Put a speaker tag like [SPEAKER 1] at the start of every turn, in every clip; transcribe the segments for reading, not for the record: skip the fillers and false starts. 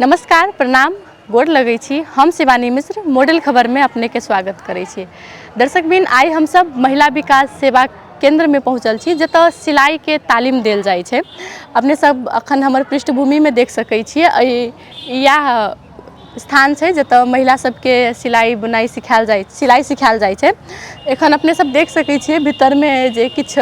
[SPEAKER 1] नमस्कार प्रणाम गोड़ लगै छी। हम शिवानी मिश्र मॉडल खबर में अपने के स्वागत करै छी। दर्शक बिन आई हम सब महिला विकास सेवा केंद्र में पहुँचल छी जतऽ सिलाई के तालीम देल जाय छै। अपने सब अखन हमर पृष्ठभूमि में देख सकै छियै यह स्थान छै जतऽ महिला सबके सिलाई बुनाई सिखायल जाय छै। एखन अपने सब देख सकै छियै भीतर में जे किछ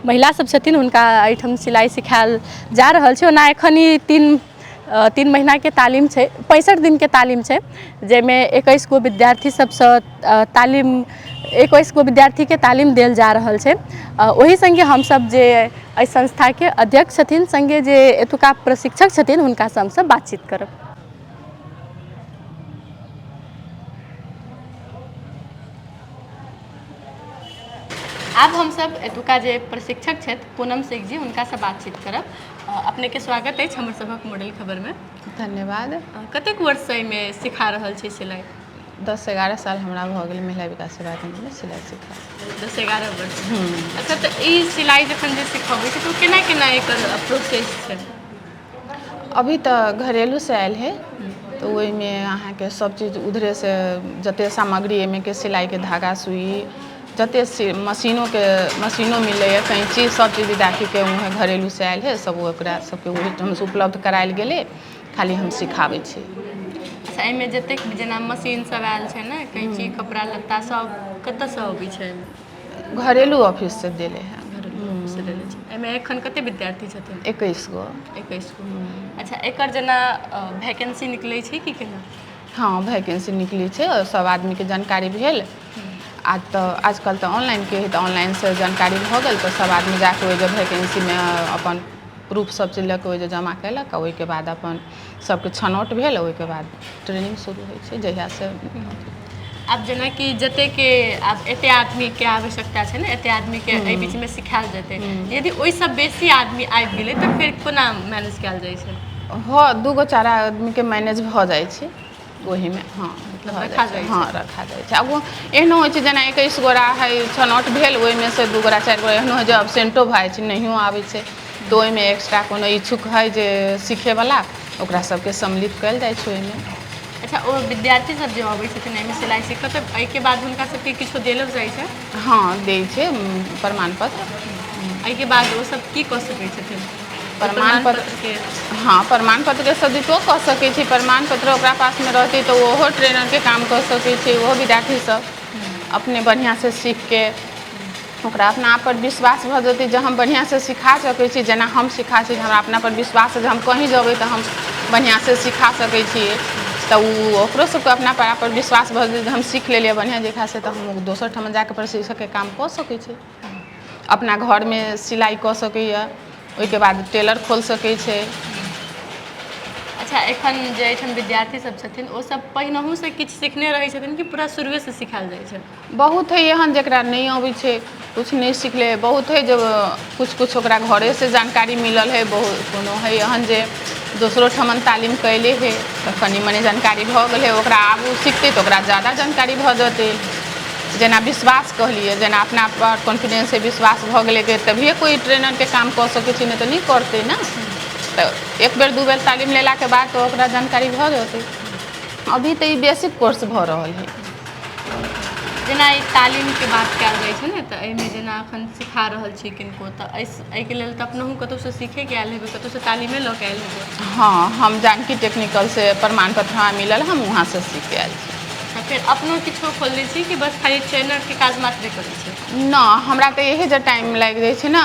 [SPEAKER 1] महिला सब छथिन हुनका एहिठाम सिलाई सिखायल जा रहल छै। ओना एखन ई तीन महीना के तालीम छै, 65 दिन के तालीम छै, जेमे 21 गो विद्यार्थी सबसँ 21 गो विद्यार्थी के तालीम देल जा रहल छै। ओही संगे हम सब जे एहि संस्था के अध्यक्ष छथिन संगे जे एतुका प्रशिक्षक छथिन हुनका से हमसब बातचीत करब। आब हम सब एतुका जे प्रशिक्षक छथि पूनम सिंह जी हुनका से बातचीत करब। अपने के स्वागत है हमर सबक मॉडल खबर में।
[SPEAKER 2] धन्यवाद।
[SPEAKER 1] कतेक वर्ष से में सिखा रहल छी सिलाई?
[SPEAKER 2] 10-11 साल हमरा भऽ गेल महिला विकास सेवा केंद्र में सिलाई सिखा।
[SPEAKER 1] 10-11 वर्ष। अच्छा, तो ई सिलाई जखन जे सिखाबै छै तो केना एकर प्रोसेस छै?
[SPEAKER 2] अभी तो घरेलू से आयल है तो वही में अहाँ के सब चीज उधरे से जते सामग्री एमे के सिलाई के धागा सुई जते मशीनो मिले है, कैंची सब चीज विद्यार्थी के वहाँ घरेलू से आयल है, सब ओकरा सबके वही हमसे उपलब्ध करायल गेले, खाली हम सिखाबै छी।
[SPEAKER 1] अच्छा, एमे जतेक जेना मशीन सब आयल छै ना, कैंची कपड़ा लत्ता सब कतऽ से अबै छै?
[SPEAKER 2] घरेलू ऑफिस से देले है।
[SPEAKER 1] घरेलू ऑफिस से देले छै। एमे एखन कते विद्यार्थी छथिन?
[SPEAKER 2] 21 गो।
[SPEAKER 1] 21 गो। अच्छा, एकर जेना वैकेंसी निकलै छै कि केना?
[SPEAKER 2] हाँ, वैकेंसी निकली छै और सब आदमी के जानकारी भेल। आजकल तो ऑनलाइन के है तो ऑनलाइन से जानकारी भऽ गेल तो सब आदमी जाके ओहि वैकेंसी में अपन प्रूफ सब चीज लऽ के ओहि जमा कैलक। ओहि के बाद अपन सबके छनौट भेल, ओहि के बाद ट्रेनिंग शुरू होइ छै जहिया से।
[SPEAKER 1] अब जेना कि जते के अब एते आदमी के आवश्यकता छै ने, एते आदमी के एहि बीच में सिखायल जेतै, यदि ओहि सब बेसी आदमी आबि गेलै तो फिर कोना मैनेज कैल जाइ छै?
[SPEAKER 2] हाँ, 2-4 आदमी के मैनेज भऽ जाइ छै वही में। हाँ,
[SPEAKER 1] रखा जाइ छै।
[SPEAKER 2] हाँ, रखा जाइ छै। अब एहनो होइ छै जेना 21 गोरा है छनौट भेल, ओहि में से 2 गोरा 4 गोरा एहनो है जे अब्सेंटो भऽ जाइ छै, नहियो आबै छै, तो ओहि में एक्स्ट्रा कोनो इच्छुक है जे सीखे वाला ओकरा सबके सम्मिलित कैल जाइ छै ओहि में।
[SPEAKER 1] अच्छा, ओ विद्यार्थी सब जे अबै छथिन एहिमे सिलाई सीखऽ तऽ एहिके बाद हुनका सबके किछो देलो जाइ छै?
[SPEAKER 2] हाँ, दै छै प्रमाण पत्र।
[SPEAKER 1] एहिके बाद ओ सब की कऽ सकै छथिन?
[SPEAKER 2] प्रमाण पत्र के हाँ, प्रमाण पत्र के सदुपयोग कऽ सकै छी। प्रमाण पत्र ओकरा पास में रहतै तो ओहो ट्रेनर के काम कऽ सकै छै। ओहो विद्यार्थी सब अपने बढ़िया से सीख के ओकरा अपना आप पर विश्वास भऽ जेतै जे हम बढ़िया से सिखा सकै छी। जेना हम सिखा छी, हमरा अपना पर विश्वास है जे हम कहीं जेबै तो हम बढ़िया से सिखा सकै छियै, तो ओकरो सबके अपना पर विश्वास भऽ जेतै जे हम सीख लेलियै बढ़िया जगह से, तो हम दोसर ठाम जाके प्रशिक्षक के काम कऽ सकै छै। अपना घर में सिलाई कऽ सकैए, ओहिके बाद टेलर खोल सकै छै।
[SPEAKER 1] अच्छा, एखन जे एहिठाम विद्यार्थी सब छथिन ओ सब पहिनहु से किछु सीखने रहै छथिन कि पूरा शुरुए से सिखायल जाइ छै?
[SPEAKER 2] बहुत है एहन जेकरा नहीं अबै छै, कुछ नहीं सीखले, बहुत है जब कुछ ओकरा घरे से जानकारी मिलल है, बहुत कोनो है एहन जे दोसरो ठमन तालीम कैले है तो कनी मनी जानकारी भऽ गेल है, ओकरा आब सीखतै तो ओकरा ज़्यादा जानकारी भऽ जेतै। जेना विश्वास कहलिए, जेना अपना पर कॉन्फिडेंस से विश्वास भऽ गेलै कि तभिए कोई ट्रेनर के काम कऽ सकै छै, नहीं तो नहीं करतै ना। तो 1 बेर 2 बेर तालीम लेला के बाद तो ओकरा जानकारी भऽ जेतै। अभी तो ई बेसिक कोर्स भऽ रहल है।
[SPEAKER 1] जेना ई तालीम के बात कयल जाइ छै ने, तऽ एहिमे जेना एखन सिखा रहल छी किनको, तऽ एहिके लेल तऽ अपनहु कतौ से सीखे के आयल हेबै, कतौ से तालीमे लऽ के आयल हेबै?
[SPEAKER 2] हाँ, हम जानकी टेक्निकल से प्रमाण पत्र हमरा मिलल, हम वहाँ से सीख के आयल छी।
[SPEAKER 1] फिर अपनो किछो खोलने छी कि बस खाली ट्रेनर के काज मात्रे करै छी?
[SPEAKER 2] ना, हमरा तो यही जे टाइम लागि जाइ छै ना,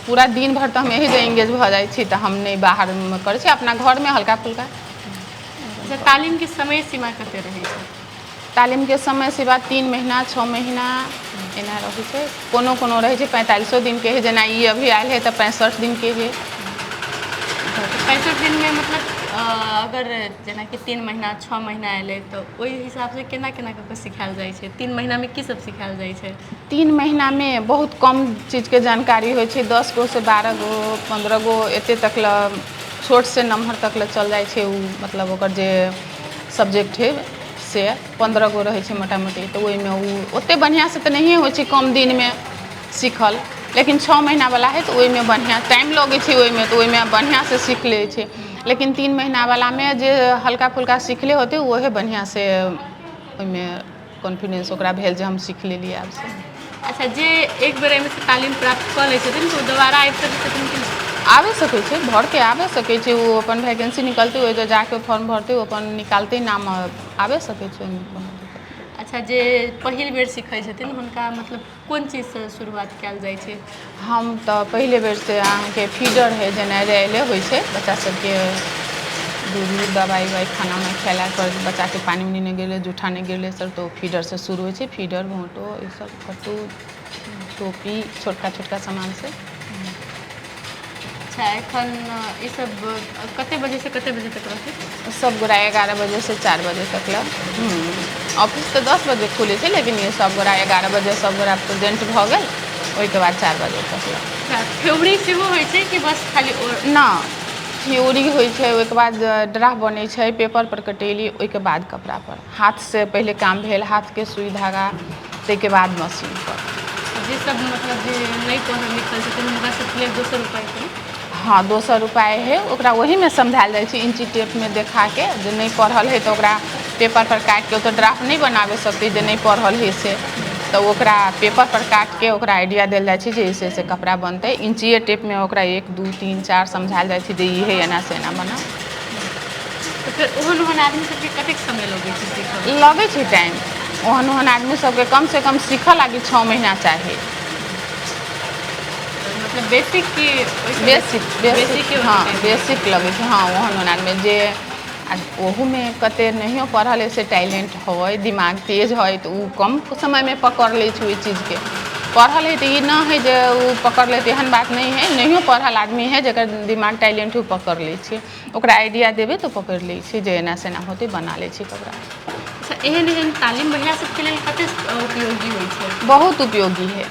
[SPEAKER 2] पूरा दिन भर तो हम यही जे एंगेज भऽ जाइ छी, तो हम नहीं बाहर में करै छी, अपना घर में हल्का फुल्का।
[SPEAKER 1] अच्छा, तालीम के समय सीमा कते रहै छै?
[SPEAKER 2] तालीम के समय सीमा 3 महीना 6 महीना एना रहै छै। कोनो रहै छै 45 दिन के है, जेना ई अभी आयल है तो 65 दिन के है।
[SPEAKER 1] 65 दिन में मतलब अगर जेना कि 3 महीना 6 महीना एलै तो ओहि हिसाब से केना कऽ के सिखायल जाइ छै? 3 महीना में की सब सिखायल जाइ छै?
[SPEAKER 2] 3 महीना में बहुत कम चीज के जानकारी होइ छै, 10 गो से 12 गो 15 गो एते तक ल छोट से नम्हर तक ल चल जाइ छै। मतलब ओकर जे सब्जेक्ट है से 15 गो रहै छै मोटा मोटी, तो ओहि में ओते बढ़िया से तो नहीं होइ छै कम दिन में सीखल, लेकिन 6 महीना वाला है तो ओहि में बढ़िया टाइम लगे छै, ओहि में तो ओहि में बढ़िया से सीख ले छै। लेकिन 3 महीना वाला में जे हल्का फुल्का सीखले होते वहे बढ़िया से ओहिमे कॉन्फिडेंस ओकरा भेल जे हम सीख लेलिए आब से।
[SPEAKER 1] अच्छा, जे एक बेर एहिमे से तालीम प्राप्त कऽ लै छथिन तऽ दोबारा आबि सकै छथिन कि नहीं?
[SPEAKER 2] आबे सकै छै, भर के आबे सकै छै, वो अपन वैकेंसी निकलते हुए जो जाके फॉर्म भरते वो अपन निकालते नाम आबे सकै छै ओहिमे कोनो दिक्कत।
[SPEAKER 1] अच्छा, जे पहिल बेर सीखै छथिन हुनका मतलब कोन चीजसँ शुरुआत कयल जाइ छै?
[SPEAKER 2] हम तऽ पहिले बेर से अहाँके फीडर है जेना रेले होइ छै बच्चा सबके दूध दवाई ववाई खाना में खिला पर बच्चा के पानी उनी नहीं गिरले जूठा नहीं गिरले सर तो फीडर से शुरू होइ छै। फीडर घोंटो ये सब कट्टू टोपी छोटका छोटका सामान से।
[SPEAKER 1] अच्छा, एखन ई सब कते बजे से कते बजे तक रहतै?
[SPEAKER 2] सब गोरा 11 बजे से 4 बजे तक ला। ऑफिस तो 10 बजे खुले छै लेकिन ये सब गोरा 11 बजे सब गोरा प्रेजेंट भऽ गेल ओहिके बाद 4 बजे तक ला।
[SPEAKER 1] अच्छा, थ्योरी सेहो होइ छै कि बस खाली
[SPEAKER 2] ना थ्योरी होइ छै ओहिके बाद ड्राफ्ट बनै छै पेपर पर कटेली ओहिके बाद कपड़ा पर हाथ से पहले काम भेल हाथ के सुई धागा ताहिके बाद मशीन पर।
[SPEAKER 1] जे सब मतलब जे नहीं पढ़ल लिखल छथिन हुनका सबके लेल दोसर उपाय छै?
[SPEAKER 2] हाँ, दोसर उपाय है ओकरा वही में समझायल जाइ छै इंची टेप में देखा के जे नहीं पढ़ल है तो ओकरा पेपर पर काट के तो ड्राफ्ट नहीं बनावे सकते जे नहीं पढ़ल है से तो ओकरा पेपर पर काट के ओकरा आइडिया देल जाइ छै जे ऐसे कपड़ा बनते। इंचिए टेप में ओकरा 1 2 3 4 समझायल जाइ छै जे ई है एना से एना बना।
[SPEAKER 1] तो फिर ओहन आदमी सबके कतेक समय लगै छै सीखऽ?
[SPEAKER 2] लगे छै टाइम ओहन आदमी सबके कम से कम सीखऽ लागी 6 महीना चाहिए।
[SPEAKER 1] मतलब बेसिक की
[SPEAKER 2] बेसिक हाँ बेसिक लगे छै। हाँ, ओहन आदमी जे ओहू में कते नहियो पढ़ल है से टैलेंट है दिमाग तेज है तो उ कम समय में पकड़ ले छै ओहि चीज के। पढ़ल है तो ये ना है जे उ पकड़ ले एहन बात नहीं है। नहियो पढ़ल आदमी है जकर दिमाग टैलेंट है पकड़ ले छै ओकरा आइडिया देवे तो पकड़ ले छै जे एना से एना होते बना ले छै कपड़ा।
[SPEAKER 1] अच्छा, एहन तालीम महिला सबके लेल कते उपयोगी होइ छै?
[SPEAKER 2] बहुत उपयोगी है,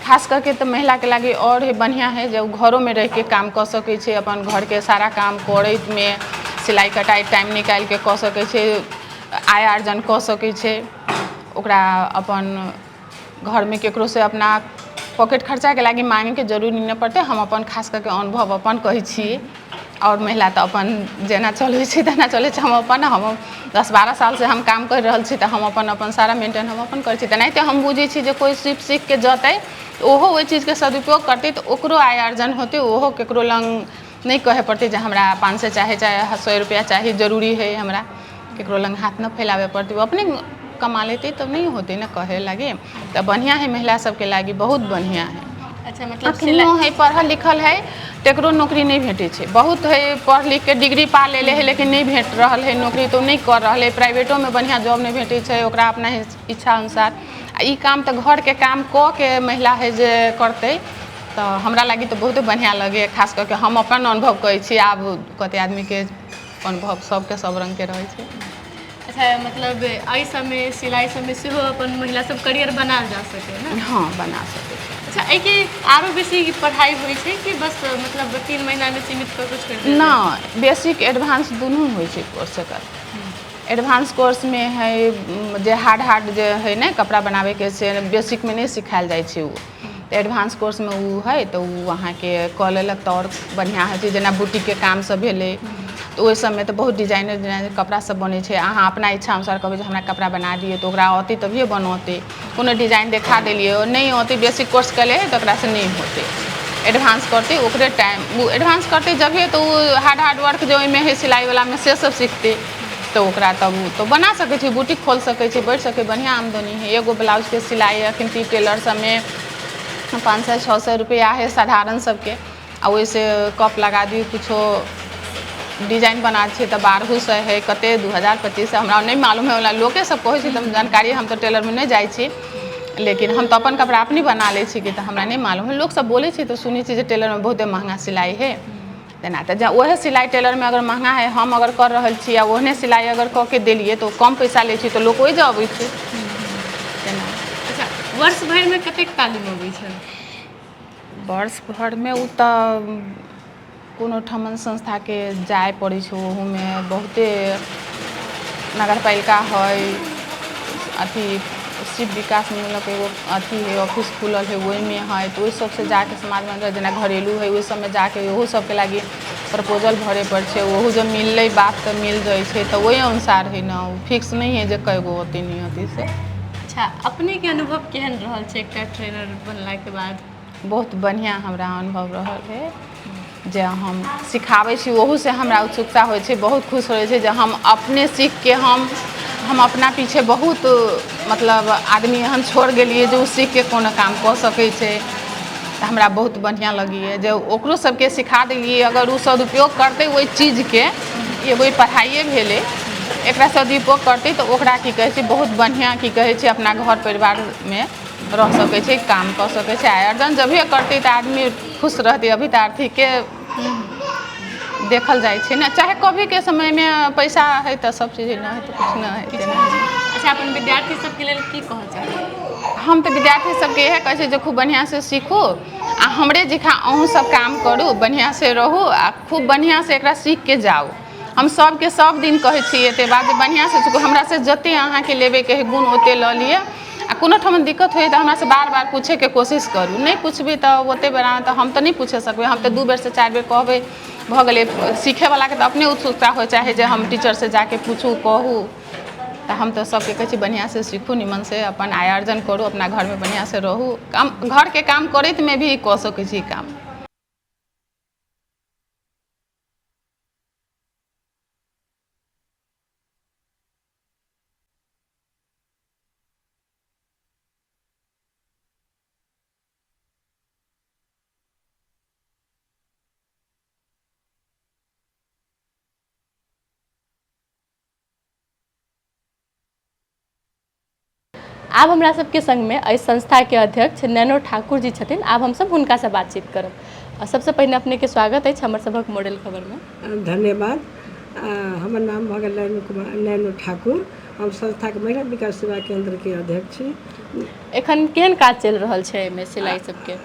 [SPEAKER 2] खास करके तो महिला के लागी और है बढ़िया है जब घरों में रह के काम कर सके छै अपन घर के सारा काम करे में सिलाई कटाई टाइम निकाल के कर सके छै आय आर्जन कर सके छै। ओकरा अपन घर में केकरो से अपना पॉकेट खर्चा के लागी मांगे के जरूरी नहीं पड़ते। हम अपन खास करके अनुभव अपन कहे छी और महिला तो अपन जेना चले छै तेना चले छै। हम अपन 10-12 साल से हम काम कर रहल छी तो हम अपन सारा मेंटेन हम अपन कर छी। तेनाहिते हम बुझे छी जे कोई सीख के जतै ओहो ओहि चीज के सदुपयोग करते तो ओकरो आय अर्जन होते ओहो केकरो लंग नहीं कहे पड़ते जे हमरा 500 चाहे 100 रुपया चाहिए जरूरी है हमरा केकरो लंग हाथ न फैलावे पड़ते वो अपने कमा लेते तब नहीं होते ना कहे लगे। तो बढ़िया है महिला सबके लागी बहुत बढ़िया है।
[SPEAKER 1] अच्छा, मतलब
[SPEAKER 2] अखनो है पढ़ल लिखल है तेकरो नौकरी नहीं भेटे छै। बहुत है पढ़ लिख के डिग्री पा लेले है लेकिन नहीं भेट रहल है नौकरी तो नहीं कर रहा है। प्राइवेटो में बढ़िया जॉब नहीं भेटे छै ओकरा अपना इच्छा अनुसार। ई काम तो घर के काम क के महिला है जे करते तो हमरा लगी तो बहुत बढ़िया लगे। खास करके हम अपन अनुभव कहे छी आब कते आदमी के अनुभव सबके सब रंग के रहे छै।
[SPEAKER 1] अच्छा, मतलब एहि समय सिलाई समय सेहो अपन महिला सब करियर बना जा सके ना?
[SPEAKER 2] हाँ, बना सके छै।
[SPEAKER 1] अच्छा, एके आरो बेसी पढ़ाई होइ छै कि बस मतलब 3 महीना में सीमित कर कुछ कर
[SPEAKER 2] ना बेसिक एडवांस दोनों होइ छै कोर्स एकर। एडवांस कोर्स में है जे हार्ड जे है ना कपड़ा बनावे के से बेसिक में नहीं सिखायल जाइ छै। तो एडवांस कोर्स में वो है तो वहाँ के कऽ लेलक तो और बढ़िया है जेना बुटीक के काम सब भेले तो ओहि सब में तो बहुत डिजाइनर कपड़ा सब बने छै। अहाँ अपना इच्छा अनुसार कहबै जे हमरा कपड़ा बना दिए तो ओकरा औते तभिए बनौते। कोनो डिजाइन देखा देलिए नहीं औते बेसिक कोर्स कर ले तो ओकरा से नहीं होते। एडवांस करते ओकरे टाइम वो एडवांस करते जब तो हार्ड वर्क जो में है सिलाई वाला में से सब सीखते तो ओकरा तब तो बना सके छै बुटीक खोल सके छै बढ़ सके बढ़िया आमदनी है। एगो ब्लाउज के सिलाई अखन टेलर सब में 500-600 रुपया है साधारण सबके आ वैसे कप लगा दी कुछो डिजाइन बना छै तो 1200 है कते 2000-2500 हमरा नहीं मालूम है वाला लोके सब कहे छै तो जानकारी हम तो टेलर में नहीं जाए छी लेकिन हम तो अपन कपड़ा अपनी बना ले छी कि तो हमरा नहीं मालूम है। लोग सब बोले छी तो सुनी छी टेलर में बहुत महंगा सिलाई है तेना तो वह सिलाई टेलर में अगर महंगा है हम अगर कर रहा छी आ ओहने सिलाई अगर कऽ के दिलिए तो कम पैसा ले छी तो लोग ओहि अबै छै तेना।
[SPEAKER 1] अच्छा, वर्ष भर में कतेक तालीम अबै छै?
[SPEAKER 2] वर्ष भर में उ तऽ कोनो ठमन संस्था के जाय पड़ै छै ओहू में बहुते नगर पालिका है अथी शिव विकास मूलक एगो अथी है ऑफिस खुलल है वही में है तो वही सबसे जाके समाज में जेना घरेलू है वही सब में जाके ओहो सबके लागी प्रपोजल भरे पड़ छै, ओहू जब मिललै बात तऽ मिल जाइ छै, तऽ ओहि अनुसार है ना, फिक्स नहीं है जे कई गो होती नहीं होती से।
[SPEAKER 1] अच्छा, अपने के अनुभव केहन रहल छै एकटा ट्रेनर बनला के बाद?
[SPEAKER 2] बहुत बढ़िया हमरा अनुभव रहल है जे हम सिखाबै छी, ओहूसँ हमरा उत्सुकता होइ छै, बहुत खुश होइ छै जे हम अपने सीख के हम अपना पीछे बहुत मतलब आदमी एहन छोड़ गेलिए जे ओ सीख के कोनो काम कऽ सकै छै, तऽ हमरा बहुत बढ़िया लगिए जे ओकरो सबके सिखा देलिए। अगर ओ सदुपयोग करतै ओहि चीजके, एगो पढ़ाइए भेलै, एकरा सदुपयोग करतै तऽ ओकरा की कहै छै बहुत बढ़िया की कहै छै अपना घर परिवारमे रह सकै छै, काम कऽ सकै छै। आय अर्जन जभिए करतै तऽ आदमी खुश रहतै। अभी तऽ आर्थिके देखल जाइ छै ने, चाहे कभी के समय में पैसा है तऽ सब चीज ना है तऽ कुछ ना है।
[SPEAKER 1] अच्छा, अपन विद्यार्थी सबके लेल की कहऽ चाहब?
[SPEAKER 2] हम तऽ विद्यार्थी सबके इएह कहै छै जे खूब बढ़िया से सीखू आ हमरे जिखा अहूँ सब काम करू, बढ़िया से रहू आ खूब बढ़िया से एकरा सीख के जाउ। हम सबके सब दिन कहै छी एते बात जे बढ़िया से सीखू, हमरा से जते अहाँके लेबे के गुण ओते लऽ लिए आ कोनो ठाम दिक्कत होइए तऽ हमरा से बार बार पूछेके कोशिश करू। नहीं पूछबी तऽ ओते बेर तऽ हम तऽ नहीं पूछ सकबै, हम तऽ 2 बेर से 4 बेर कहबै भऽ गेलै। सीखैवलाके तऽ अपने उत्सुकता होइ चाहे जे हम टीचर से जाके पूछू कहू, तऽ हम तऽ सबके कहै छी बढ़िया से सीखू, निमन से अपन आय अर्जन करू, अपना घरमे बढ़िया से रहू, काम घरके काम करैत में भी कऽ सकै छी काम।
[SPEAKER 1] आब हमरा सबके संग में एहि संस्था के अध्यक्ष नैनो ठाकुर जी छथिन। आब हम सब हुनका से बातचीत करब। सबसे पहिने अपने के स्वागत है हमर सबक मॉडल खबर में।
[SPEAKER 3] धन्यवाद। हमर नाम भऽ गेल नैनो ठाकुर, हम संस्था के महिला विकास सेवा केंद्र के अध्यक्ष छी।
[SPEAKER 1] एखन केहन काज चल रहल छै एहिमे सिलाई सबके?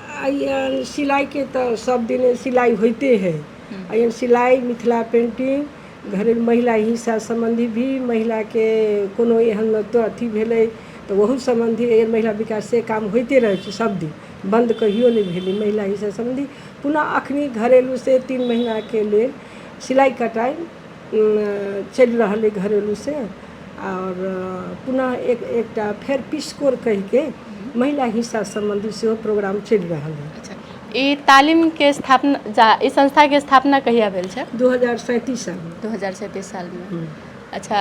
[SPEAKER 3] सिलाई के तो सब दिन सिलाई होते है। सिलाई, मिथिला पेंटिंग, घरेलू महिला हिस्सा संबंधी भी, महिला के कोनो एहन तो अथी भेलै तऽ ओहू संबंधी महिला विकास से काम होते रहे छै सब दिन, बंद कहियो नहीं भेलै। महिला हिस्सा संबंधी पुनः अखनी घरेलू से 3 महीना के लिए सिलाई कटाई चल रहा है घरेलू से। और पुनः एकटा फेर पिस्कोर कह के महिला हिस्सा संबंधी से प्रोग्राम चल रहा है।
[SPEAKER 1] अच्छा, ई तालीम के स्थापना, इस संस्था के स्थापना कहिया भेल छै?
[SPEAKER 3] 2037 साल में।
[SPEAKER 1] 2037 साल में। अच्छा,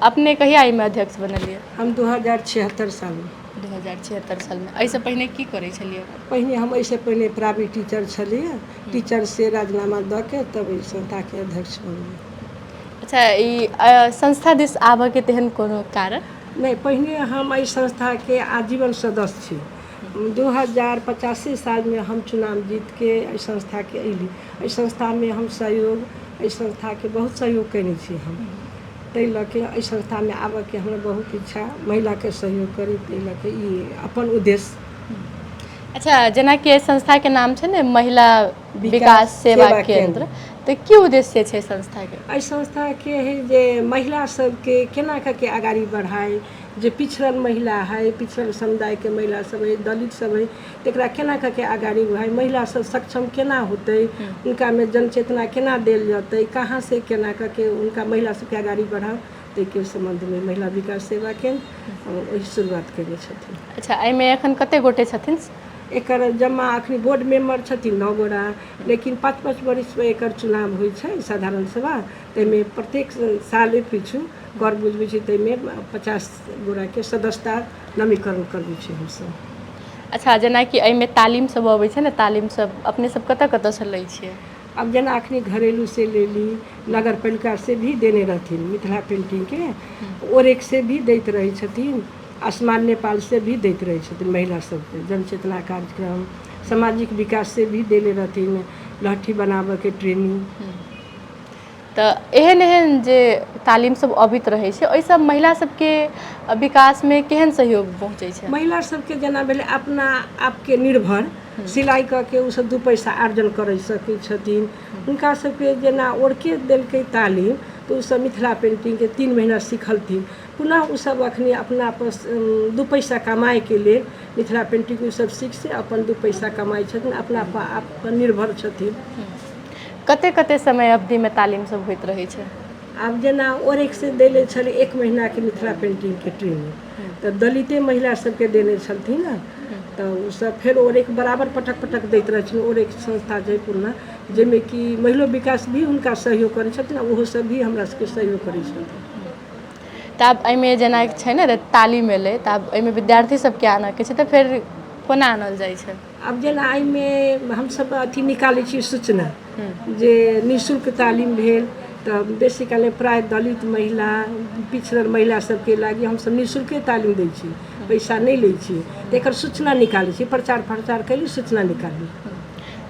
[SPEAKER 1] अपने कहिया एहिमे अध्यक्ष बनलिए?
[SPEAKER 3] हम 2076 साल में।
[SPEAKER 1] 2076 साल में। ऐसे पहले की करे छलिए?
[SPEAKER 3] पहले हम ऐसे पहले प्राइवेट टीचर छलिए, टीचर से राजीनामा दऽ के तब ई संस्था के अध्यक्ष बनलिए।
[SPEAKER 1] अच्छा, ई संस्था दिस आबऽ के तेहन कोनो कारण?
[SPEAKER 3] नहीं, पहले हम इस संस्था के आजीवन सदस्य छी। 2085 साल में हम चुनाव जीत के इस संस्था के अली। इस संस्था में हम सहयोग, इस संस्था के बहुत सहयोग करने छी हम। तै लऽ के इस संस्था में आबऽ के हमरा बहुत इच्छा, महिला के सहयोग करी, तै लऽ के ई अपन उद्देश्य।
[SPEAKER 1] अच्छा, जेना कि संस्था के नाम छै ने महिला विकास सेवा केंद्र, तो की उद्देश्य छै संस्था के?
[SPEAKER 3] एहि संस्था के है जे महिला सबके केना के आगाड़ी बढ़ाए, जे पिछड़ल महिला है, पिछड़ल समुदाय के महिला सब है, दलित सब है, तकरा केना के आगाड़ी बढ़ाए, महिला सब सक्षम केना होते, उनका में जनचेतना केना देल जाते, कहाँ से केना के उनका महिला सबके आगाड़ी बढ़ाओ, ताहि संबंध में महिला विकास सेवा केंद्र वही शुरुआत केने छथिन।
[SPEAKER 1] अच्छा, एहिमे एखन कते गोटे छथिन?
[SPEAKER 3] एकर जमा अखनी बोर्ड मेंबर छथिन 9 गोरा, लेकिन 5-5 वर्ष पे एकर चुनाव होइ छै साधारण सभा, ताहिमे प्रत्येक साल पीछू गौर बुझबै छै, ताहिमे 50 गोरा के सदस्यता नवीकरण करबै छै हमसब।
[SPEAKER 1] अच्छा, जेना कि एहिमे तालीम सब अबै छै ने, तालीम सब अपने सब कतऽ से लै छियै?
[SPEAKER 3] अब जेना अखनी घरेलू से ले ली, नगर पालिका से भी देने रहथिन, मिथिला पेंटिंग के ओरेक से भी दैत रहे छथिन, आसमान नेपाल से भी दैत रहे छथिन महिला सबके जनचेतना कार्यक्रम, सामाजिक विकास से भी देले रहथिन, लहठी बनाबऽ के ट्रेनिंग।
[SPEAKER 1] तो एहन एहन जे तालीम सब अबित रहे छै, ओइ सब महिला सबके विकास में केहन सहयोग पहुँचे छै?
[SPEAKER 3] महिला सबके जेना भेलै अपना आपके निर्भर, सिलाई करके उ सब 2 पैसा अर्जन कर सकै छथिन। उनका सबके जेना ओरके देलकै तालीम, तो उ सब मिथिला पेंटिंग के 3 महीना सीखलथिन, पुनः उ सब अखनी अपना पर 2 पैसा कमाए के लिए मिथिला पेंटिंग उ सब सीख से अपन 2 पैसा कमाई छथिन, अपना आप पर निर्भर छथिन।
[SPEAKER 1] कते कते समय अवधि में तालीम सब होइत रहे छै?
[SPEAKER 3] आब जेना ओरेक से देले छलै 1 महीना के मिथिला पेंटिंग के ट्रेनिंग, तऽ दलिते महिला सबके देने छलथिन ने, तऽ ओ सब फेर ओरेक बराबर पटक पटक दैत रहथिन। ओरेक संस्था जयपुरमे, जाहिमे कि महिला विकास भी हुनका सहयोग करै छथिन, ओहो सब भी हमरा सबके सहयोग करै छथिन।
[SPEAKER 1] तऽ आब एहिमे जेना छै ने तालीम एलै, तऽ आब एहिमे विद्यार्थी सबके आनऽके छै, तऽ फेर कोना आनल जाइ छै?
[SPEAKER 3] अब जेना एहिमे हमसब अथी निकालै छियै सूचना जे निःशुल्क तालीम भेल, तऽ बेसी काले प्राय दलित महिला, पिछड़ल महिला सबके लागी हमसब निःशुल्के तालीम दै छियै, पैसा नहि लै छियै। तऽ एकर सूचना निकालै छियै, प्रचार प्रचार कैली, सूचना निकाली।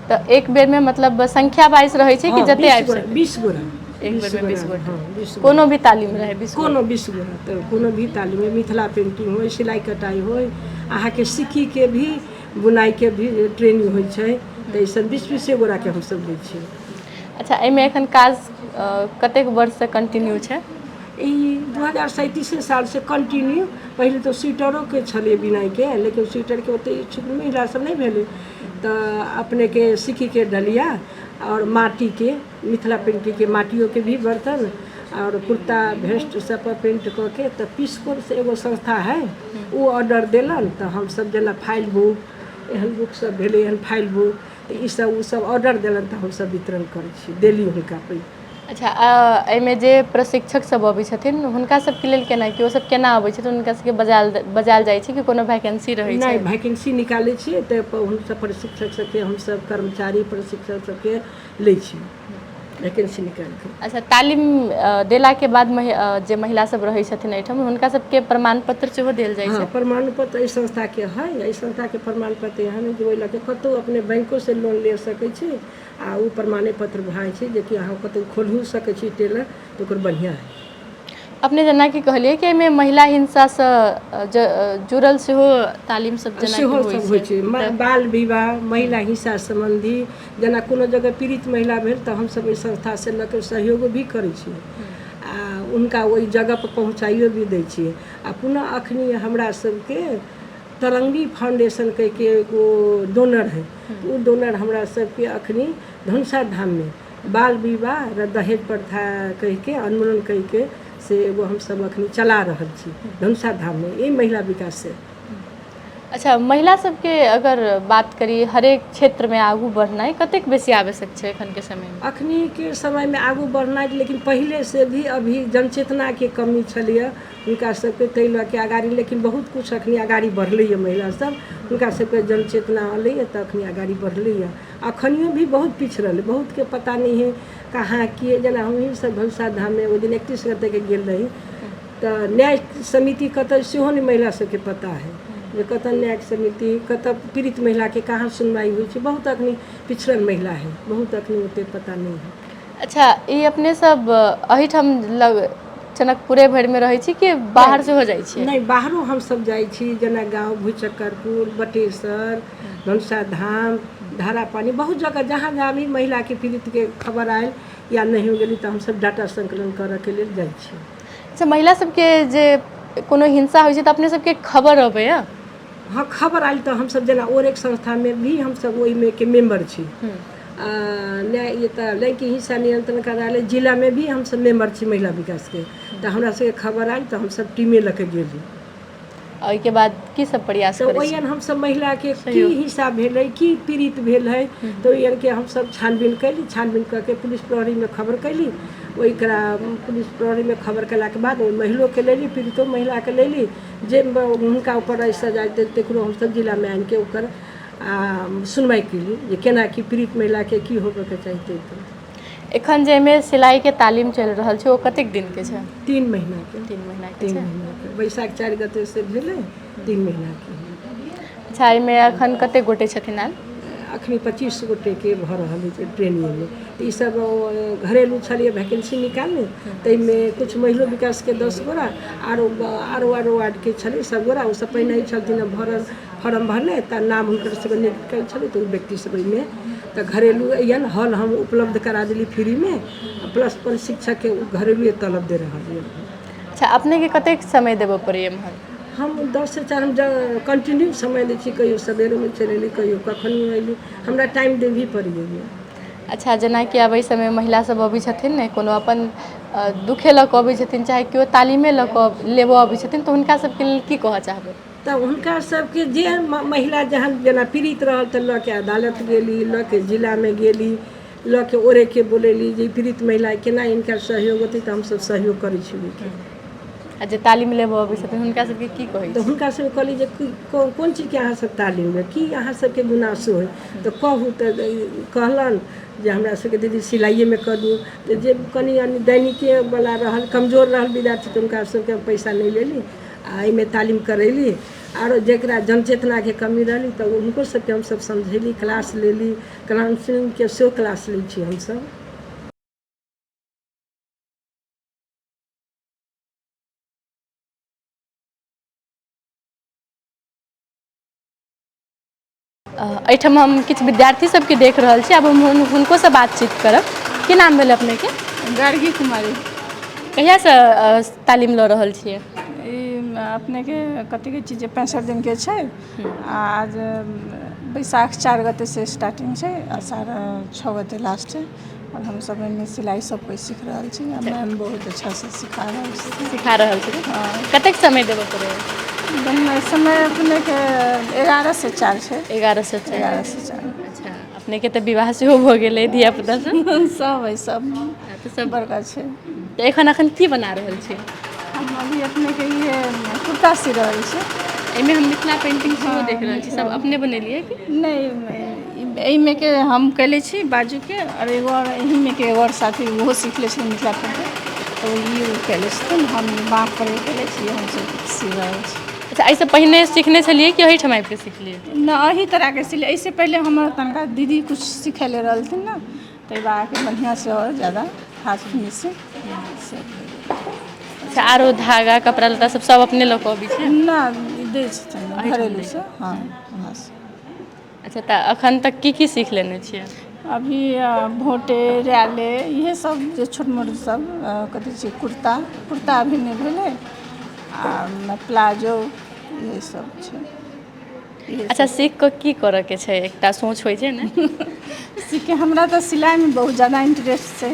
[SPEAKER 1] तऽ एक बेर में मतलब संख्या वाइज रहै छै कि जते आबि सकै?
[SPEAKER 3] 20 गोरा
[SPEAKER 1] एक बेर में 20 गोटा?
[SPEAKER 3] हाँ, 20
[SPEAKER 1] कोनो भी तालीम रहे 20
[SPEAKER 3] कोनो 20 गोरा, तऽ कोनो भी तालीम में मिथिला पेंटिंग हो, सिलाई कटाई हो, अहाँके सिक्की के भी, बुनाई के भी ट्रेनिंग होइ छै, तऽ ई सब 20 गोरा के हमसब दै छियै।
[SPEAKER 1] अच्छा, एहिमे एखन काज कतेक वर्ष से कंटिन्यू छै?
[SPEAKER 3] ई 2037 साल से कंटिन्यू। पहले तो स्वेटरों के छलै बिनाई के, लेकिन स्वेटर के ओते इच्छुक महिला सब नहीं भेलै, तऽ अपने के सिक्की के डलिया और माटी के मिथिला पेंटिंग के माटियों के भी बर्तन और कुर्ता भेस्ट सब पर पेंट कऽ के, तऽ पीसकोर से एगो संस्था है, वो ऑर्डर देलन, तऽ हम सब जेना फाइल बुक एहन बुक सब भेलै, एहन फाइल बुक, तऽ ई सब उ सब ऑर्डर देलन, तऽ हम सब वितरण करै छी, देली हुनका पे।
[SPEAKER 1] अच्छा, एहिमे जे प्रशिक्षक सब अबै छथिन हुनका सबके लेल केना, कि ओ सब केना अबै छथिन? हुनका सबके बजायल जाइ छै कि कोनो वैकेंसी रहै छै?
[SPEAKER 3] नहीं, वैकेंसी निकालै छियै, तऽ हुनकर प्रशिक्षक सबके हमसब कर्मचारी प्रशिक्षक सबके लै छी, वैकेंसी निकालि कऽ।
[SPEAKER 1] अच्छा, तालीम देलाके बाद जे महिला सब रहै छथिन एहिठाम, हुनका सबके प्रमाण पत्र सेहो देल जाइ छै?
[SPEAKER 3] हाँ, प्रमाण पत्र एहि संस्था के है, एहि संस्था के प्रमाण पत्र यहाँ जे ओहि लऽ के कतौ अपने बैंको से लोन ले सकै छी, आ ओ प्रमाण पत्र भए छै, जे कि अहाँ कतौ खोलू सकै छी टेलर, तऽ ओकर बढ़िया है।
[SPEAKER 1] अपने जेना कि कहलिए कि एहिमे महिला हिंसा से जुड़ल सेहो तालीम सब जेना कि
[SPEAKER 3] होइ छै, बाल विवाह, महिला हिंसा संबंधी, जेना कोनो जगह पीड़ित महिला भेल, तऽ हमसब एहि संस्था से लऽ के सहयोग भी करै छियै, आ उनका ओहि जगह पर पहुँचाइयो भी दै छियै। आ पुनः अखनी हमरा सबके तरंगी फाउंडेशन कह के एगो डोनर है, वो डोनर हमरा सबके अखनी धनुषा धाम में बाल विवाह र दहेज प्रथा कह के उन्मूलन कह के से एगो हम सब अखनी चला रहल छी धनुषा धाम में, ये महिला विकास से।
[SPEAKER 1] अच्छा, महिला सबके अगर बात करी, हरेक क्षेत्र में आगू बढ़नाइ कतेक बेसी आवश्यक छै एखन के समय में?
[SPEAKER 3] अखनी के समय में आगू बढ़नाइ, लेकिन पहले से भी अभी जनचेतना के कमी छलिए हुनका सबके, ताहि लऽ के अगाड़ी, लेकिन बहुत कुछ अखनी अगाड़ी बढ़लैए महिला सब, हुनका सबके जनचेतना अयलैए, तऽ अखनी अगाड़ी बढ़लैए। अखनियो भी बहुत पिछड़ल, बहुत के पता नहीं है कहाँ किए, जेना हमही सब धनुषा धाम में ओहि दिन 31 गते के गेल रही, तऽ न्याय समिति कतऽ सेहो नहीं महिला सबके पता है, जे कतऽ न्याय समिति, कतऽ पीड़ित महिला के कहाँ सुनवाई होइ छै, बहुत अखनी पिछड़ल महिला है, बहुत अखनी ओते पता नहीं है।
[SPEAKER 1] अच्छा, ये अपने सब अहिठाम जनकपुरे भरि में रहै छी कि बाहर से हो जाइ छी?
[SPEAKER 3] नहीं, बाहरो हम सब जाइ छी, जेना गाँव भुचक्करपुर, बटेसर, धनुषा धाम, धारा पानी, बहुत जगह जहाँ जहाँ भी महिला के पीड़ित के खबर आयल या नहीं हो गेली, तऽ हम सब डाटा संकलन करऽ के लेल जाइ छी।
[SPEAKER 1] अच्छा, महिला सबके जे कोनो हिंसा होइ छै तऽ अपने सबके खबर अबैया?
[SPEAKER 3] हाँ, खबर आयल तऽ हम सब जेना और एक संस्था में भी हम सब ओहि में के मेंबर छी, ये तऽ लड़की हिंसा नियंत्रण कार्यालय जिला में भी हम सब मेंबर छी महिला विकास के, तऽ हमरा सबके खबर आयल तऽ हम सब टीमे लऽ के गेली।
[SPEAKER 1] ओहिके बाद की सब प्रयास
[SPEAKER 3] तो
[SPEAKER 1] करै छी?
[SPEAKER 3] ओहिन हम सब महिला के की हिंसा भेल है, की पीड़ित भेल है, तो ओहिन के हम सब छानबीन कैली, छानबीन करके पुलिस प्रहरी में खबर कैली, ओकरा पुलिस प्रहरी में खबर कैला के बाद महिलो के लेली, पीड़ितो महिला के लेली, जे हुनका ऊपर सजा तकरो हम सब जिला में आनि के ओकर सुनवाई कैली, जे केना की पीड़ित महिला के की होबे के चाहिए।
[SPEAKER 1] एखन जे में सिलाई के तालीम चल रहल छै, ओ कतेक दिन के छै?
[SPEAKER 3] 3 महीना के।
[SPEAKER 1] 3 महीना के
[SPEAKER 3] 3
[SPEAKER 1] छै?
[SPEAKER 3] महीना के, बैसाख 4 गते से भेले, 3 महीना के।
[SPEAKER 1] अच्छा, एहिमे अखन कते गोटे छथिन आयल?
[SPEAKER 3] अखनी 25 गोटे के भऽ रहल है ट्रेनिंग में, तो सब घरेलू छलिए वैकेंसी निकालने, ताहिमे कुछ महिला विकास के 10 गोरा, आरो वार्ड के छलै सब गोरा, ओ सब पहिने छलथिन भरल, फॉर्म भरने, तऽ नाम हुनकर सब निकल छलै, तऽ व्यक्ति सब में तऽ घरेलू अयन हॉल हम उपलब्ध करा देली फ्री में, प्लस प्रशिक्षक के घरेलू तलब दे रहा है।
[SPEAKER 1] अच्छा, अपने के कतेक समय देबऽ पड़ैए एम्हर?
[SPEAKER 3] हम 10 से 4 हम कंटिन्यू समय दै छी, कहियो सवेरे में चलि एली, कहियो कखनो अयली, हमरा टाइम देबही पड़ैए।
[SPEAKER 1] अच्छा जेनाकि आब एहि समय महिला सब अबै छथिन ने कोनो अपन दुखे लऽ कऽ अबै छथिन चाहे केओ तालीमे लऽ कऽ लेबऽ अबै छथिन तऽ हुनका सबके लेल की कहऽ चाहबै?
[SPEAKER 3] तऽ हुनका सबके जे महिला जहन जेना पीड़ित रहल तऽ लऽ के अदालत गेली, लऽ के जिलामे गेली, लऽ के ओरेके बोलेली जे पीड़ित महिला केना इनका सहयोग होतै तऽ हमसब सहयोग करै छी।
[SPEAKER 1] आ जे तालीम लेबऽ अबै छथिन हुनका सबके की कहै
[SPEAKER 3] तऽ
[SPEAKER 1] छी?
[SPEAKER 3] हुनका सबके कहली जे कोन चीजके अहाँ सब तालीम लेब, की अहाँ सबके गुनासो है तऽ कहू। तऽ कहलन जे हमरा सबके दीदी सिलाइएमे कऽ दू। तऽ जे कनि दैनिके वाला रहल, कमजोर रहल विद्यार्थी तऽ हुनका सबके पैसा नहि लेली आ एहिमे तालीम करैली। आरो जकरा जनचेतनाके कमी रहली तऽ हुनको सबके हमसब समझैली, क्लास लेली, काउंसलिंगके सेहो क्लास लै छी हमसब।
[SPEAKER 1] एहिठाम हम किछु विद्यार्थी सबके देख रहल छी, आब हम हुनकोसँ बातचीत करब। की नाम भेल अपनेके?
[SPEAKER 4] गार्गी कुमारी।
[SPEAKER 1] कहियासँ तालीम लऽ रहल छियै?
[SPEAKER 4] ई अपनेके कथीके चीज 65 दिनके छै। आज बैसाख 4 गते से स्टार्टिंग छै, आषाढ़ 6 गते लास्ट छै। और हम सब एहिमे सिलाई सब कोई सीख रहल छी। मैम बहुत अच्छा से सिखा रहल छी।
[SPEAKER 1] हाँ। कतेक समय देबऽ पड़ैए?
[SPEAKER 4] समय अपनेके 11 से 4 छै।
[SPEAKER 1] 11 से 4।
[SPEAKER 4] 11 से 4।
[SPEAKER 1] अच्छा अपनेके तऽ विवाह सेहो भऽ गेलै, धियापुता सब?
[SPEAKER 4] सब है, सब
[SPEAKER 1] तऽ सब
[SPEAKER 4] बड़का छै।
[SPEAKER 1] तऽ एखन की बना रहल छी?
[SPEAKER 4] हम अभी अपनेके ये कुर्ता सी रहल छी।
[SPEAKER 1] एहिमे हम मिथिला पेंटिंग सेहो देख रहल छी, सब अपने बनेलियै कि?
[SPEAKER 4] नहीं, एहिमे के हम कैले छी बाजूके, और एगो और एहीमे के एगो और साथी ओहो सीखले छी मिथिला पेंटिंग, तो ई कैले छथिन। हम बाँक पर कैले छी, हम सब सी रहल छी।
[SPEAKER 1] अच्छा एहिसँ पहिने सिखने छलियै कि एहिठाम आबिकऽ सिखलियै?
[SPEAKER 4] ना एही तरहके सिले। एहिसँ पहिले हमर तनका दीदी कुछ सिखेले रहलथिन ना, तो आके बढ़िया से और ज़्यादा हाथ फिनिशिंग से।
[SPEAKER 1] अच्छा आरो धागा कपड़ा लत्ता सब अपने लऽ कऽ अबै छै?
[SPEAKER 4] ना दै छथिन घरेलू से। हाँ वहाँ से।
[SPEAKER 1] अच्छा तऽ अखन तक की सीख लेने छियै?
[SPEAKER 4] अभी भोटे रैले इहे सब जे छोट मोट सब कथी छै, कुर्ता अभी नहीं भेलै, आ प्लाजो ये सब छै।
[SPEAKER 1] अच्छा सीख कऽ की करऽके छै, एकटा सोच होइ छै ने?
[SPEAKER 4] सीखे हमरा तऽ सिलाइमे बहुत ज़्यादा इंटरेस्ट छै।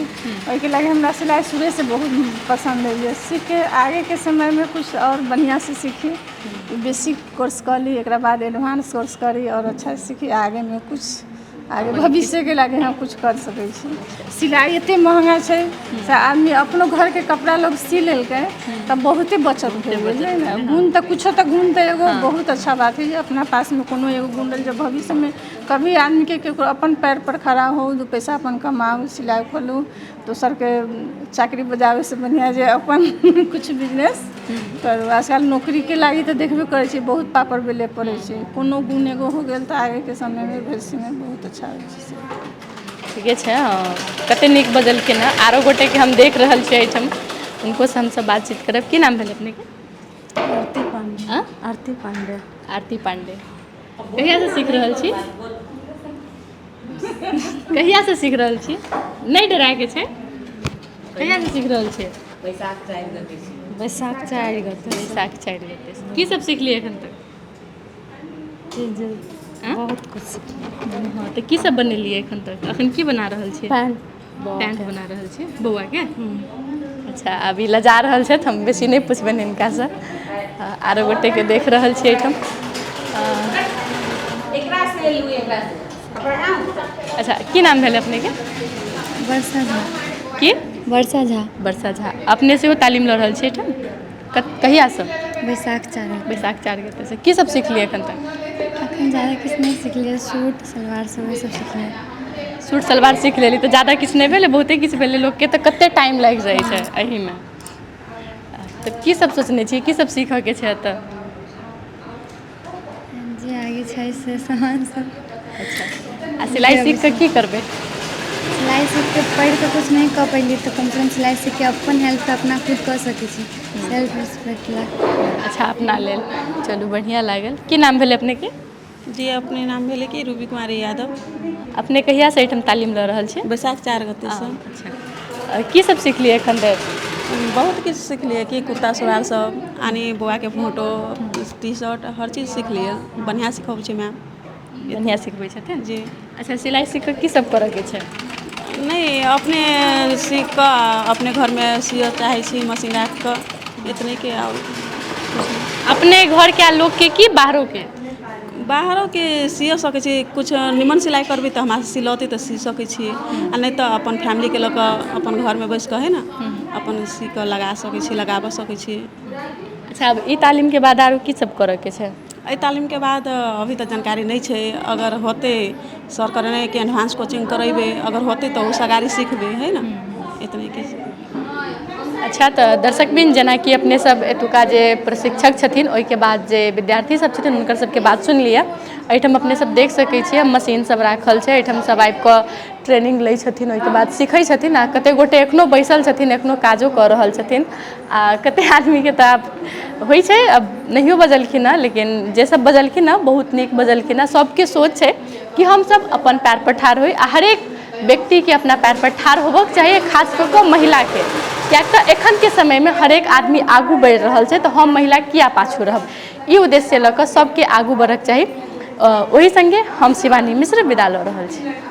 [SPEAKER 4] ओहिके लागि हमरा सिलाई शुरूसँ बहुत पसंद है। सीख के आगेके समयमे कुछ और बढ़िया से सीखी। बेसिक कोर्स कर ली, एक बाद एडवांस कोर्स करी और अच्छा सीखी। आगे में कुछ आगे भविष्य के लागे हम कुछ कर सकै छी। सिलाई एते महंगा छै से आदमी अपनो घर के कपड़ा लोग सी लेलकै तब बहुते बचत भेल बुझलियै ने। गुण तऽ कुछो तऽ गुण तऽ एगो बहुत अच्छा बात है जे अपना पास में कोनो एगो गुण रहल, जब भविष्य में कभी आदमी के केकरो अपन पैर पर खड़ा हो, दू पैसा अपन कमाऊ, सिलाई खोलू, दोसर के चाकरी बजाबै से बढ़िया जे अपन कुछ बिजनेस करू। आजकल नौकरी के लागी तऽ देखबे करै छी बहुत पापड़ बेले पड़ै छै। कोनो गुण एगो हो गेल तऽ आगे के समय में भविष्य में बहुत अच्छा होइ छै।
[SPEAKER 1] ठीके छै। कते नीक बजलखिन हँ। आरो गोटे के हम देख रहल छियै एहिठाम, हुनको से हमसब बातचीत करब। की नाम भेल अपने के?
[SPEAKER 5] आरती पांडे। आरती पांडे।
[SPEAKER 1] आरती पांडे। कहिया से सीख रहल छी? कहिया से सीख रहल छी? नहीं डराय के छै। कहिया से सीख रहल छी?
[SPEAKER 5] बैसाख 4 गते से।
[SPEAKER 1] बैसाख 4 गते से। की सब सीखलियै एखन तक?
[SPEAKER 5] बहुत कुछ सीखलियै।
[SPEAKER 1] हाँ तऽ की सब बनेलियै एखन तक? अखन की बना रहल छियै? पैंट बना रहल छियै बौआ के? अच्छा अभी लजा रहल छथि, हम बेसी नहीं पुछबनि हिनका से। आरो गोटे के देख रहल छियै एहिठाम। अच्छा की नाम भेल अपने के?
[SPEAKER 5] वर्षा झा।
[SPEAKER 1] की?
[SPEAKER 5] वर्षा झा।
[SPEAKER 1] वर्षा झा। अपने सेहो तालीम लऽ रहल छियै एहिठाम? कहियासँ?
[SPEAKER 5] बैसाख 4 गते।
[SPEAKER 1] बैसाख 4 गते से। की सब सीखलियै एखन तक?
[SPEAKER 5] अखन ज़्यादा किछु नहीं सिखलियै, सूट सलवार सब सिखलियै।
[SPEAKER 1] सूट सलवार सीख लेली तऽ ज़्यादा किछु नहीं भेलै? बहुते किछु भेलै। लोकके तऽ कते टाइम लागि जाइ छै एहिमे। तऽ की सब सोचने छियै, की सब सीखऽ के छै एतऽ?
[SPEAKER 5] जे आगे छै से सामान सब।
[SPEAKER 1] अच्छा आ सिलाई सीख कऽ की करबै?
[SPEAKER 5] सिलाई सीख के पढ़ि कऽ कुछ नहीं कऽ पेलियै तऽ कम से कम सिलाई सीख के अपन हेल्प तऽ अपना खुद कऽ सकै छी। सेल्फ रिस्पेक्ट ला।
[SPEAKER 1] अच्छा अपना लेल। चलू बढ़िया लागल। की नाम भेलै अपने के?
[SPEAKER 6] जी अपने नाम भेलै कि रूबी कुमारी यादव।
[SPEAKER 1] अपने कहिया से एहिठाम तालीम लऽ रहल छी?
[SPEAKER 6] बैसाख 4 गते से।
[SPEAKER 1] अच्छा की सब सीखलियै एखन तक?
[SPEAKER 6] बहुत किछु सिखलियै कि कुर्ता सलवार सब, आनी बौआ के फोटो, टी शर्ट, हर चीज सिखलियै। बढ़िया सिखबै छै मैम।
[SPEAKER 1] बढ़िया सिखबै छथिन?
[SPEAKER 6] जी।
[SPEAKER 1] अच्छा सिलाई सीख कऽ की सब करऽ के छै?
[SPEAKER 6] नहीं अपने सीख कर अपने घर में सिय चाहे छी मशीन राख कर इतने के और
[SPEAKER 1] अपने घर के लोग के कि बाहरों के?
[SPEAKER 6] बाहरों के सिय सके छी कुछ निमन सिलाई करबी तो हमारे सिलौती तो सी सके छी आ नहीं तो अपन फैमिली के लोग अपन घर में बैस कर है ना अपन सी कर लगा सके छी लगाब सके छी।
[SPEAKER 1] अच्छा अब ई तालीम के बाद आरो की सब करे के छै?
[SPEAKER 6] एहि तालीम के बाद अभी तो जानकारी नहीं छै, अगर होते सर करने के एडवांस कोचिंग करेबे अगर होते तो उस अगाड़ी सीखबे है ना इतने के।
[SPEAKER 1] अच्छा तो दर्शक बिन जेना कि अपने सब एतुका जे प्रशिक्षक छथिन ओहि के बाद जे विद्यार्थी सब छथिन हुनकर सबके बात सुन लिया। एहिठाम अपने सब देख सकै छियै मशीन सब राखल छै, एहिठाम सब आबि कऽ ट्रेनिंग लै छथिन ओहि के बाद सीखै छथिन आ कते गोटे एखनो बैसल छथिन एखनो काजो कऽ रहल छथिन आ कते आदमी के तऽ आब होइ छै अब नहियो बजलखिन हँ लेकिन जे सब बजलखिन हँ बहुत नीक बजलखिन हँ। सबके सोच छै कि हम सब अपन पैर पर ठाढ़ होई आ हरेक व्यक्ति के अपना पैर पर ठाढ़ होबक चाहिए, खास कऽ कऽ महिला के। किएक तऽ एखन के समय में हरेक आदमी आगू बढ़ि रहल छै तऽ हम महिला किया पाछू रहब, ई उद्देश्य लऽ कऽ सबके आगू बढ़क चाही। ओहि संगे हम शिवानी मिश्र विदा लऽ रहल छी।